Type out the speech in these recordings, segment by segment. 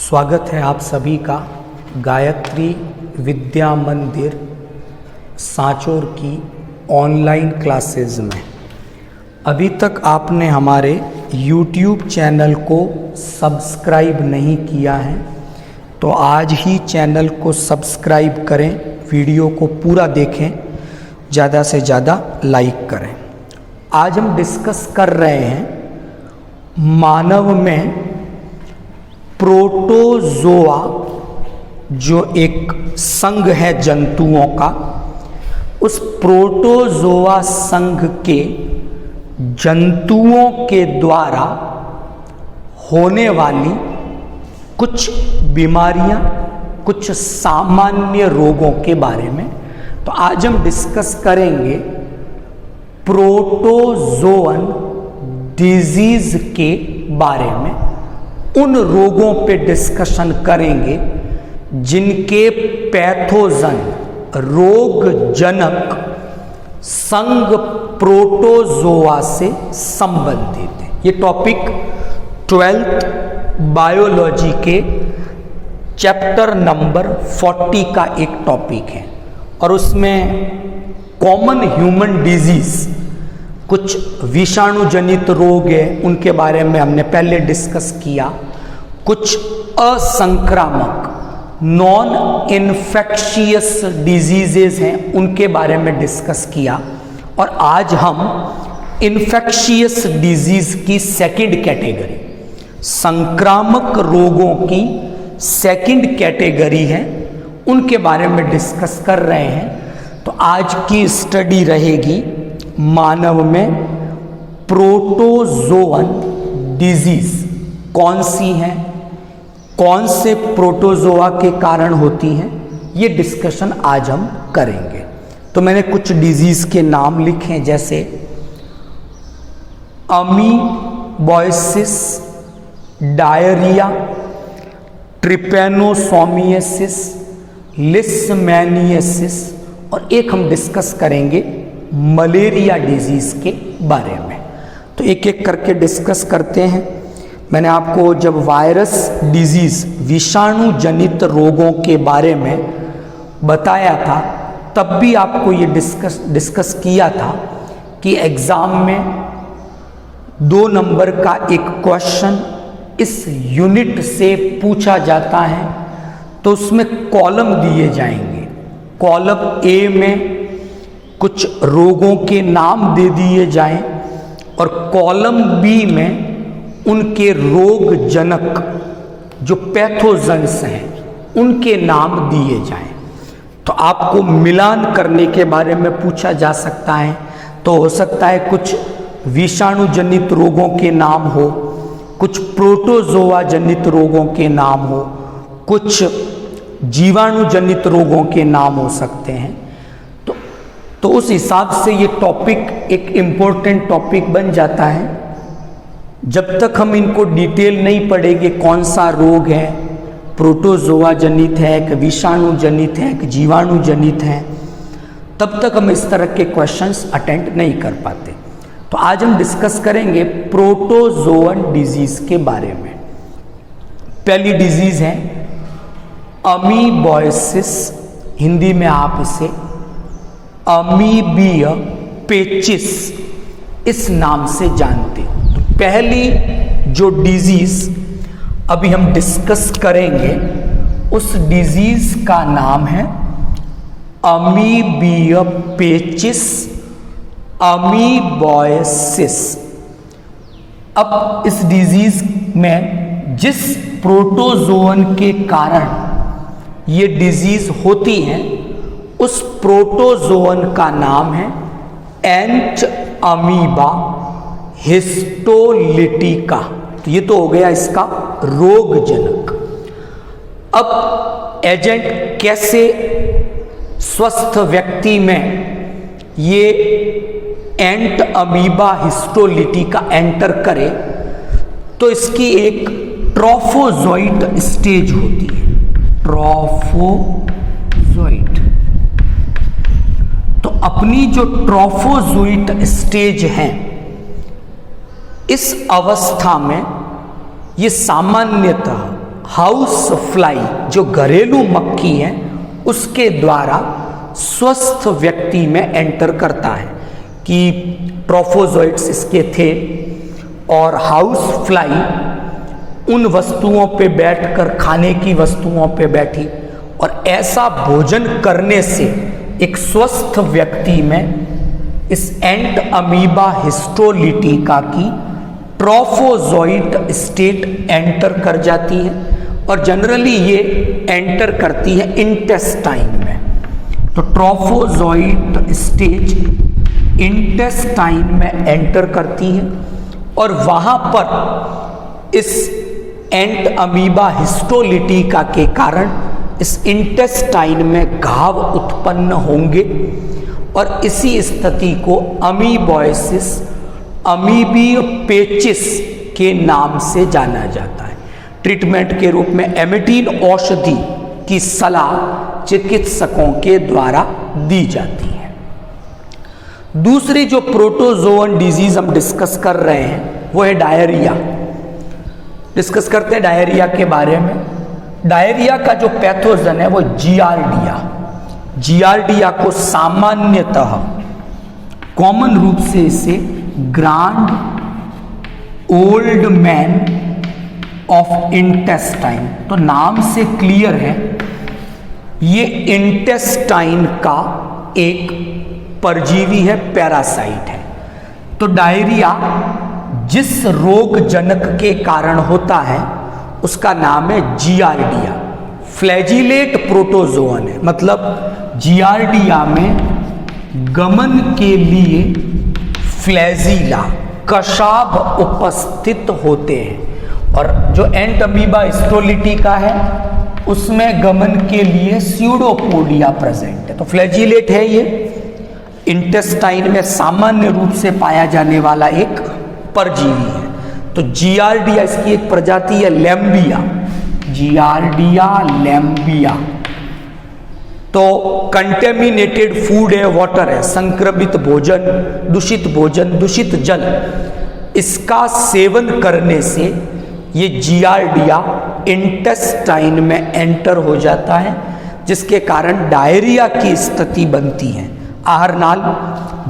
स्वागत है आप सभी का गायत्री विद्या मंदिर सांचौर की ऑनलाइन क्लासेस में। अभी तक आपने हमारे YouTube चैनल को सब्सक्राइब नहीं किया है तो आज ही चैनल को सब्सक्राइब करें, वीडियो को पूरा देखें, ज़्यादा से ज़्यादा लाइक करें। आज हम डिस्कस कर रहे हैं मानव में प्रोटोजोआ, जो एक संघ है जंतुओं का, उस प्रोटोजोआ संघ के जंतुओं के द्वारा होने वाली कुछ बीमारियां, कुछ सामान्य रोगों के बारे में। तो आज हम डिस्कस करेंगे प्रोटोजोअन डिजीज के बारे में। उन रोगों पे डिस्कशन करेंगे जिनके पैथोजन, रोगजनक संघ प्रोटोजोआ से संबंधित है। ये टॉपिक 12th बायोलॉजी के चैप्टर नंबर 40 का एक टॉपिक है और उसमें कॉमन ह्यूमन डिजीज, कुछ विषाणु जनित रोग है उनके बारे में हमने पहले डिस्कस किया, कुछ असंक्रामक नॉन इन्फेक्शियस डिजीजेज हैं उनके बारे में डिस्कस किया, और आज हम इन्फेक्शियस डिजीज की सेकंड कैटेगरी, संक्रामक रोगों की सेकंड कैटेगरी है, उनके बारे में डिस्कस कर रहे हैं। तो आज की स्टडी रहेगी मानव में प्रोटोजोअन डिजीज कौन सी हैं, कौन से प्रोटोजोआ के कारण होती हैं, ये डिस्कशन आज हम करेंगे। तो मैंने कुछ डिजीज के नाम लिखे हैं, जैसे अमीबॉयसिस, डायरिया, ट्रिपेनोसोमियासिस, लिस्मैनियासिस, और एक हम डिस्कस करेंगे मलेरिया डिजीज के बारे में। तो एक एक करके डिस्कस करते हैं। मैंने आपको जब वायरस डिजीज, विषाणु जनित रोगों के बारे में बताया था तब भी आपको ये डिस्कस किया था कि एग्जाम में 2 नंबर का एक क्वेश्चन इस यूनिट से पूछा जाता है। तो उसमें कॉलम दिए जाएंगे, कॉलम ए में कुछ रोगों के नाम दे दिए जाएं और कॉलम बी में उनके रोगजनक जो पैथोजेंस हैं उनके नाम दिए जाएं। तो आपको मिलान करने के बारे में पूछा जा सकता है। तो हो सकता है कुछ विषाणु जनित रोगों के नाम हो, कुछ प्रोटोजोआ जनित रोगों के नाम हो, कुछ जीवाणु जनित रोगों के नाम हो सकते हैं। तो उस हिसाब से ये टॉपिक एक इम्पोर्टेंट टॉपिक बन जाता है। जब तक हम इनको डिटेल नहीं पढ़ेंगे, कौन सा रोग है, प्रोटोजोआ जनित है कि विषाणु जनित है कि जीवाणु जनित है, तब तक हम इस तरह के क्वेश्चंस अटेंड नहीं कर पाते। तो आज हम डिस्कस करेंगे प्रोटोजोअन डिजीज के बारे में। पहली डिजीज है अमीबॉयसिस, हिंदी में आप इसे अमीबिया पेचिस इस नाम से जानते हैं। तो पहली जो डिजीज अभी हम डिस्कस करेंगे उस डिजीज का नाम है अमीबिया पेचिस अमीबॉयसिस। अब इस डिजीज में जिस प्रोटोजोअन के कारण ये डिजीज होती है उस प्रोटोजोअन का नाम है एंट अमीबा हिस्टोलिटिका। तो ये तो हो गया इसका रोगजनक। अब एजेंट कैसे स्वस्थ व्यक्ति में ये एंट अमीबा हिस्टोलिटिका एंटर करे, तो इसकी एक ट्रोफोजोइट स्टेज होती है, ट्रोफोजोइट। तो अपनी जो ट्रोफोजोइट स्टेज है, इस अवस्था में ये सामान्यतः हाउस फ्लाई जो घरेलू मक्खी है उसके द्वारा स्वस्थ व्यक्ति में एंटर करता है कि ट्रोफोजोइट्स इसके थे और हाउस फ्लाई उन वस्तुओं पे बैठकर खाने की वस्तुओं पे बैठी और ऐसा भोजन करने से एक स्वस्थ व्यक्ति में इस एंट अमीबा हिस्टोलिटिका की ट्रोफोजोइट स्टेट एंटर कर जाती है और जनरली ये एंटर करती है इंटेस्टाइन में। तो ट्रोफोजोइट स्टेज इंटेस्टाइन में एंटर करती है और वहां पर इस एंट अमीबा हिस्टोलिटिका के कारण इस इंटेस्टाइन में घाव उत्पन्न होंगे और इसी स्थिति को अमीबोइसिस अमीबियोपेचिस के नाम से जाना जाता है। ट्रीटमेंट के रूप में एमेटिन औषधि की सलाह चिकित्सकों के द्वारा दी जाती है। दूसरी जो प्रोटोजोअन डिजीज हम डिस्कस कर रहे हैं वो है डायरिया। डिस्कस करते हैं डायरिया के बारे में। डायरिया का जो पैथोजन है वो जियार्डिया। जियार्डिया को सामान्यतः कॉमन रूप से इसे grand old man of intestine, तो नाम से क्लियर है ये इंटेस्टाइन का एक परजीवी है, पैरासाइट है। तो डायरिया जिस रोग जनक के कारण होता है उसका नाम है जियार्डिया। फ्लैजिलेट प्रोटोजोअन है, मतलब जियार्डिया में गमन के लिए फ्लैजिला कशाभ उपस्थित होते हैं और जो एंट अमीबा हिस्टोलिटिका है उसमें गमन के लिए स्यूडोपोडिया प्रेजेंट है। तो फ्लैजिलेट है ये, इंटेस्टाइन में सामान्य रूप से पाया जाने वाला एक परजीवी है। तो जियार्डिया इसकी एक प्रजाति है लैम्बिया, जियार्डिया लैम्बिया। तो कंटेमिनेटेड फूड है, वाटर है, संक्रमित भोजन, दूषित जल, इसका सेवन करने से ये जियार्डिया इंटेस्टाइन में एंटर हो जाता है जिसके कारण डायरिया की स्थिति बनती है। आहार नाल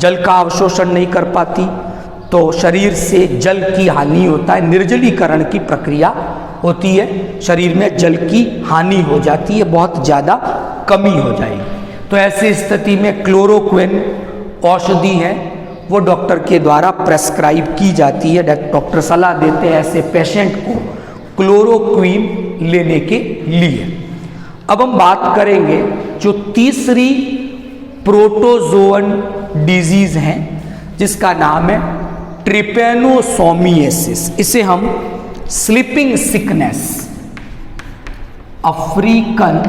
जल का अवशोषण नहीं कर पाती तो शरीर से जल की हानि होता है, निर्जलीकरण की प्रक्रिया होती है, शरीर में जल की हानि हो जाती है, बहुत ज़्यादा कमी हो जाएगी। तो ऐसी स्थिति में क्लोरोक्विन औषधि है वो डॉक्टर के द्वारा प्रेस्क्राइब की जाती है। डॉक्टर सलाह देते हैं ऐसे पेशेंट को क्लोरोक्विन लेने के लिए। अब हम बात करेंगे जो तीसरी प्रोटोजोअन डिजीज है जिसका नाम है ट्रिपेनोसोमियासिस। इसे हम sleeping sickness, African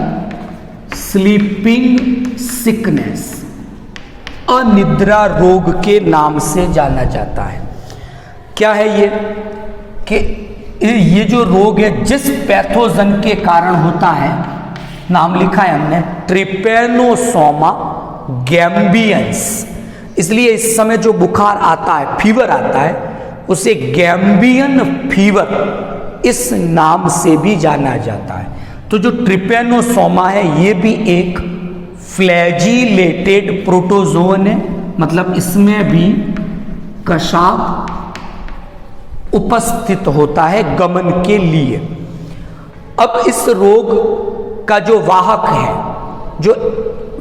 sleeping sickness, अनिद्रा रोग के नाम से जाना जाता है। क्या है ये कि ये जो रोग है जिस पैथोजन के कारण होता है, नाम लिखा है हमने ट्रिपेनोसोमा गैम्बियंस, इसलिए इस समय जो बुखार आता है, फीवर आता है, उसे गैम्बियन फीवर इस नाम से भी जाना जाता है। तो जो ट्रिपेनोसोमा है ये भी एक फ्लैजिलेटेड प्रोटोजोअन है, मतलब इसमें भी कशाभ उपस्थित होता है गमन के लिए। अब इस रोग का जो वाहक है, जो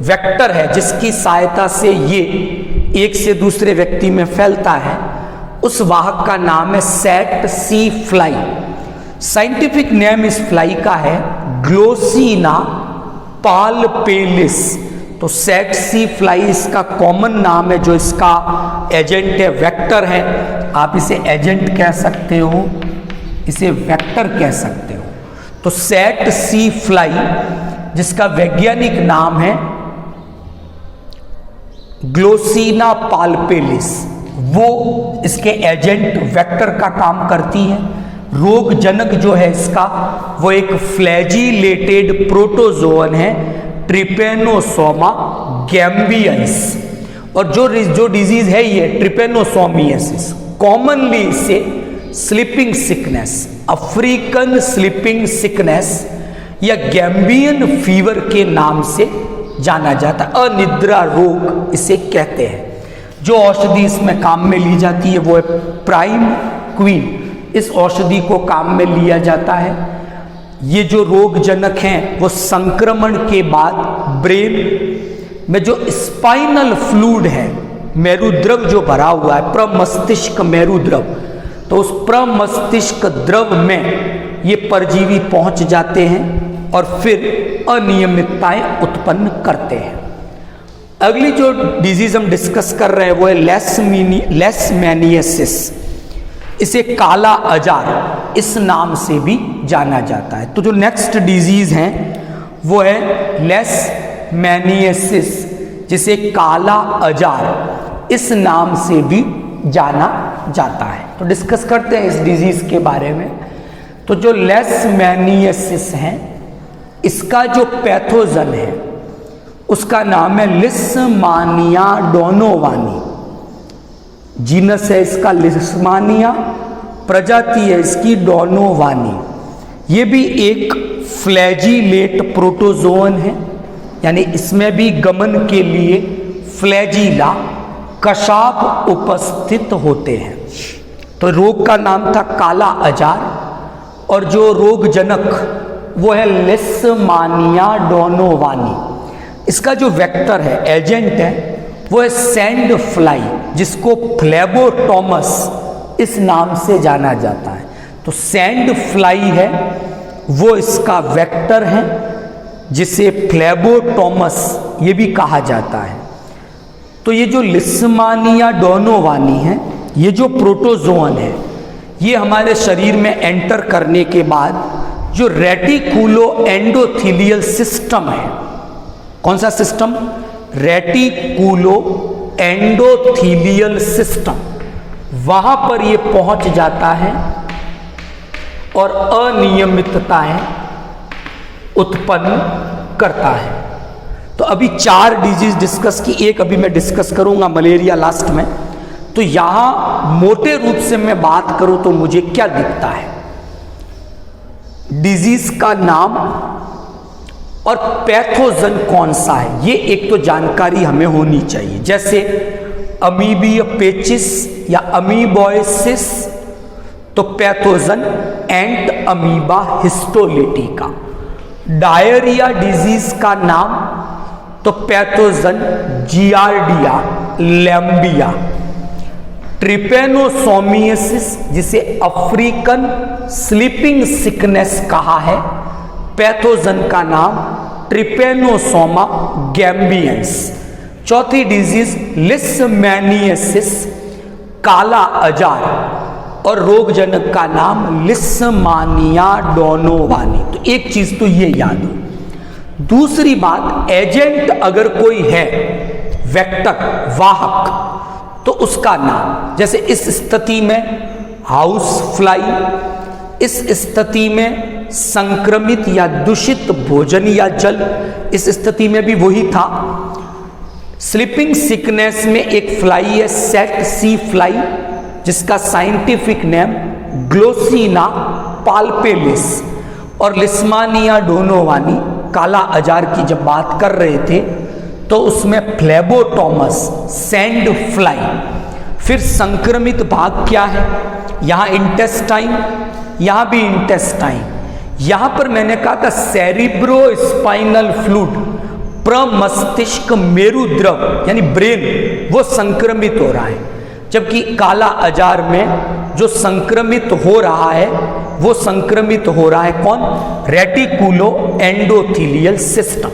वेक्टर है जिसकी सहायता से ये एक से दूसरे व्यक्ति में फैलता है, उस वाहक का नाम है सैट सी फ्लाई। साइंटिफिक नेम इस फ्लाई का है ग्लोसिना पाल्पेलिस। तो सैट सी फ्लाई इसका कॉमन नाम है, जो इसका एजेंट है, वेक्टर है। आप इसे एजेंट कह सकते हो, इसे वेक्टर कह सकते हो। तो सैट सी फ्लाई जिसका वैज्ञानिक नाम है ग्लोसिना पाल्पेलिस, वो इसके एजेंट वेक्टर का काम करती है। रोग जनक जो है इसका वो एक फ्लैजिलेटेड प्रोटोजोअन है ट्रिपेनोसोमा गैम्बियंस। और जो डिजीज है ये ट्रिपेनोसोमियासिस, कॉमनली इसे sleeping sickness, African sleeping sickness या गैम्बियन फीवर के नाम से जाना जाता है। अनिद्रा रोग इसे कहते हैं। जो औषधि इसमें काम में ली जाती है वो है प्राइम क्वीन। इस औषधि को काम में लिया जाता है। ये जो रोगजनक हैं वो संक्रमण के बाद ब्रेन में जो स्पाइनल फ्लूइड है, मेरुद्रव जो भरा हुआ है, प्रमस्तिष्क मेरुद्रव, तो उस प्रमस्तिष्क द्रव में ये परजीवी पहुंच जाते हैं और फिर अनियमितताएं उत्पन्न करते हैं। अगली जो डिजीज हम डिस्कस कर रहे हैं वो है लेशमैनियासिस। इसे काला अजार इस नाम से भी जाना जाता है। तो जो नेक्स्ट डिजीज है वो है लेशमैनियासिस, जिसे काला अजार इस नाम से भी जाना जाता है। तो डिस्कस करते हैं इस डिजीज के बारे में। तो जो लेशमैनियासिस है, इसका जो पैथोजन है उसका नाम है लिस्मानिया डोनोवानी। जीनस है इसका लिस्मानिया, प्रजाति है इसकी डोनोवानी। ये भी एक फ्लैजिलेट प्रोटोजोन है, यानी इसमें भी गमन के लिए फ्लैजिला कशाप उपस्थित होते हैं। तो रोग का नाम था काला अजार और जो रोगजनक वो है लिस्मानिया डोनोवानी। इसका जो वेक्टर है, एजेंट है, वो है सैंड फ्लाई, जिसको फ्लेबोटोमस इस नाम से जाना जाता है। तो सैंड फ्लाई है वो इसका वेक्टर है, जिसे फ्लेबोटोमस ये भी कहा जाता है। तो ये जो लिस्मानिया डोनोवानी है, ये जो प्रोटोजोन है, ये हमारे शरीर में एंटर करने के बाद जो रेटिकुलो एंडोथीलियल सिस्टम है, कौन सा सिस्टम? रेटिकुलो एंडोथीलियल सिस्टम, वहां पर ये पहुंच जाता है और अनियमितताएं उत्पन्न करता है। तो अभी 4 डिजीज डिस्कस की, एक अभी मैं डिस्कस करूंगा मलेरिया लास्ट में। तो यहां मोटे रूप से मैं बात करूं तो मुझे क्या दिखता है, डिजीज का नाम और पैथोजन कौन सा है, ये एक तो जानकारी हमें होनी चाहिए। जैसे अमीबिया पेचिस या अमीबोइसिस, तो पैथोजन एंट अमीबा हिस्टोलिटिका। डायरिया डिजीज का नाम तो पैथोजन जियार्डिया लैम्बिया। ट्रिपेनोसोमियासिस, जिसे अफ्रीकन स्लीपिंग सिकनेस कहा है, पैथोजन का नाम ट्रिपेनोसोमा गैम्बियंस। चौथी डिजीज लिस्मैनियासिस, काला अजार, और रोगजनक का नाम लिस्मानिया डोनोवानी। तो एक चीज तो ये याद हो। दूसरी बात, एजेंट अगर कोई है, वेक्टर वाहक, तो उसका नाम, जैसे इस स्थिति में हाउस फ्लाई, इस स्थिति में संक्रमित या दूषित भोजन या जल, इस स्थिति में भी वही था। स्लीपिंग सिकनेस में एक फ्लाई है सेट सी फ्लाई, जिसका साइंटिफिक नेम ग्लोसिना पाल्पेलिस। और लिस्मानिया डोनोवानी, काला अजार की जब बात कर रहे थे तो उसमें फ्लेबोटोमस सैंड फ्लाई। फिर संक्रमित भाग क्या है, यहाँ इंटेस्टाइन, यहाँ भी इंटेस्टाइन। यहाँ पर मैंने कहा था सेरिब्रो स्पाइनल फ्लूइड, प्रमस्तिष्क मेरुद्रव यानी ब्रेन, वो संक्रमित हो रहा है। जबकि काला अजार में जो संक्रमित हो रहा है वो संक्रमित हो रहा है कौन? Reticulo endothelial system.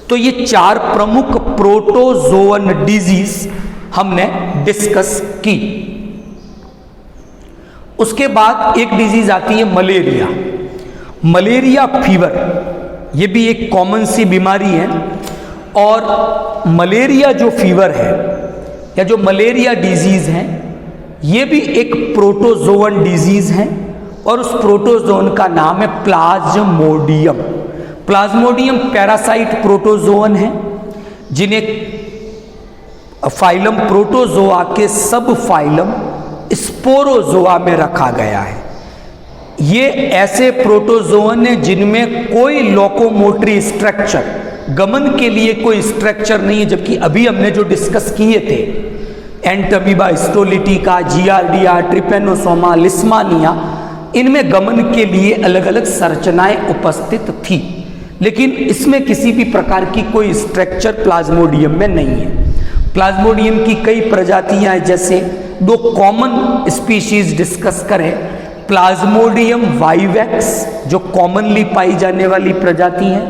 तो ये 4 प्रमुख प्रोटोजोअन डिजीज हमने डिस्कस की। उसके बाद एक डिजीज आती है मलेरिया, मलेरिया फीवर। ये भी एक कॉमन सी बीमारी है। और मलेरिया जो फीवर है या जो मलेरिया डिजीज है, ये भी एक प्रोटोजोअन डिजीज है और उस प्रोटोजोन का नाम है प्लाज्मोडियम। प्लाज्मोडियम पैरासाइट प्रोटोजोअन है, जिन्हें फाइलम प्रोटोजोआ के सब फाइलम स्पोरोजोआ में रखा गया है। ये ऐसे प्रोटोजोअन है जिनमें कोई लोकोमोटरी स्ट्रक्चर, गमन के लिए कोई स्ट्रक्चर नहीं है, जबकि अभी हमने जो डिस्कस किए थे एंटमीबा, स्टोलिटिका, जियार्डिया, ट्रिपेनोसोमा, लिस्मानिया, इनमें गमन के लिए अलग अलग संरचनाएं उपस्थित थी, लेकिन इसमें किसी भी प्रकार की कोई स्ट्रक्चर प्लाज्मोडियम में नहीं है। प्लाज्मोडियम की कई प्रजातियां हैं, जैसे दो कॉमन स्पीशीज डिस्कस करें, प्लाज्मोडियम वाइवेक्स जो कॉमनली पाई जाने वाली प्रजाति है,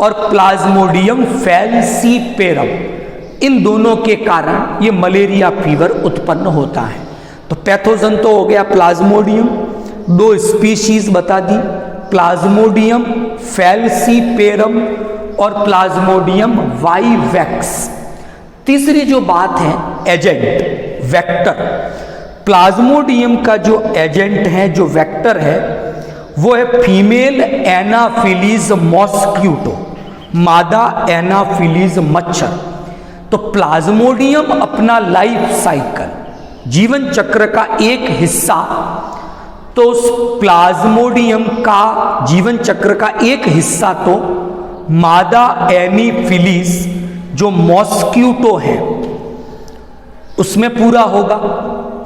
और प्लाज्मोडियम फैलसीपेरम, इन दोनों के कारण ये मलेरिया फीवर उत्पन्न होता है। तो पैथोजन तो हो गया प्लाज्मोडियम, दो स्पीशीज बता दी, प्लाज्मोडियम फैलसीपेरम और प्लाज्मोडियम वाइवेक्स। तीसरी जो बात है एजेंट, वेक्टर। प्लाज्मोडियम का जो एजेंट है, जो वेक्टर है, वो है फीमेल एनाफिलीज मॉस्क्यूटो, मादा एनाफिलीज मच्छर। तो प्लाज्मोडियम अपना लाइफ साइकिल, जीवन चक्र का एक हिस्सा, तो उस प्लाज्मोडियम का जीवन चक्र का एक हिस्सा तो मादा एनाफिलीज जो मॉस्क्यूटो है उसमें पूरा होगा,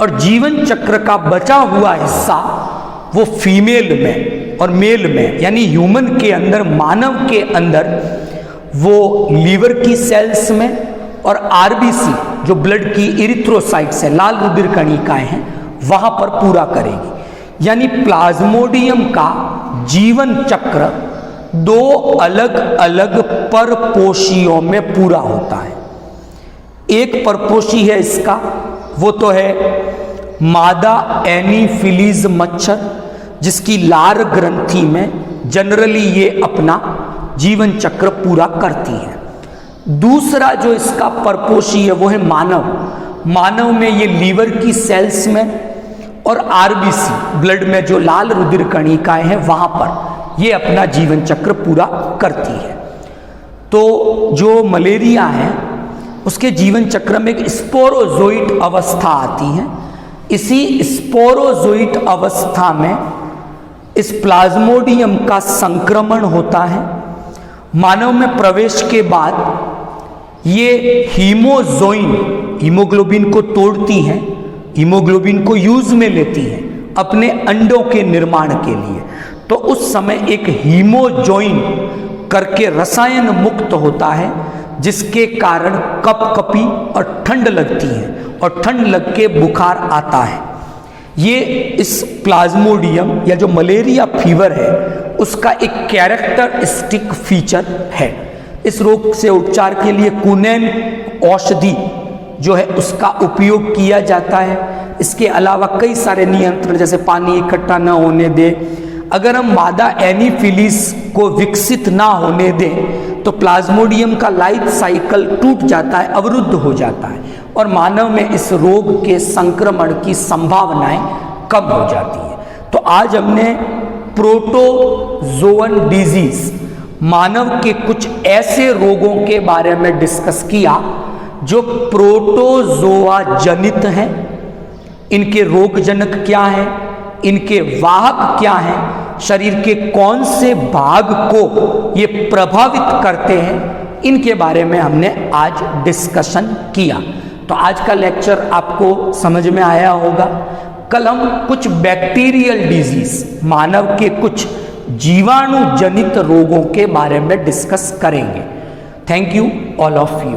और जीवन चक्र का बचा हुआ हिस्सा वो फीमेल में और मेल में, यानी ह्यूमन के अंदर, मानव के अंदर, वो लीवर की सेल्स में और आरबीसी जो ब्लड की इरिथ्रोसाइट्स है, लाल रुधिर कणिकाएं हैं, वहां पर पूरा करेगी। यानी प्लाज्मोडियम का जीवन चक्र दो अलग अलग परपोषियों में पूरा होता है। एक परपोषी है इसका, वो तो है मादा एनीफिलीज मच्छर, जिसकी लार ग्रंथि में जनरली ये अपना जीवन चक्र पूरा करती है। दूसरा जो इसका परपोषी है वो है मानव। मानव में ये लीवर की सेल्स में और आरबीसी ब्लड में जो लाल रुधिर कणिकाएं हैं वहां पर ये अपना जीवन चक्र पूरा करती है। तो जो मलेरिया है उसके जीवन चक्र में एक स्पोरोजोइट अवस्था आती है। इसी स्पोरोजोइट अवस्था में इस प्लाज्मोडियम का संक्रमण होता है। मानव में प्रवेश के बाद ये हीमोजोइन, हीमोग्लोबिन को तोड़ती हैं, हीमोग्लोबिन को यूज में लेती हैं अपने अंडों के निर्माण के लिए। तो उस समय एक हीमोजोइन करके रसायन मुक्त होता है, जिसके कारण कपकपी और ठंड लगती है, और ठंड लग के बुखार आता है। ये इस प्लाज्मोडियम या जो मलेरिया फीवर है उसका एक कैरेक्टरिस्टिक फीचर है। इस रोग से उपचार के लिए कुनैन औषधि जो है उसका उपयोग किया जाता है। इसके अलावा कई सारे नियंत्रण, जैसे पानी इकट्ठा न होने दे, अगर हम मादा एनीफिलीज को विकसित ना होने दें तो प्लाज्मोडियम का लाइफ साइकिल टूट जाता है, अवरुद्ध हो जाता है, और मानव में इस रोग के संक्रमण की संभावनाएं कम हो जाती है। तो आज हमने प्रोटोजोअन डिजीज, मानव के कुछ ऐसे रोगों के बारे में डिस्कस किया जो प्रोटोजोआ जनित हैं। इनके रोगजनक क्या है, इनके वाहक क्या हैं, शरीर के कौन से भाग को ये प्रभावित करते हैं, इनके बारे में हमने आज डिस्कशन किया। तो आज का लेक्चर आपको समझ में आया होगा। कल हम कुछ बैक्टीरियल डिजीज, मानव के कुछ जीवाणु जनित रोगों के बारे में डिस्कस करेंगे। Thank you all of you.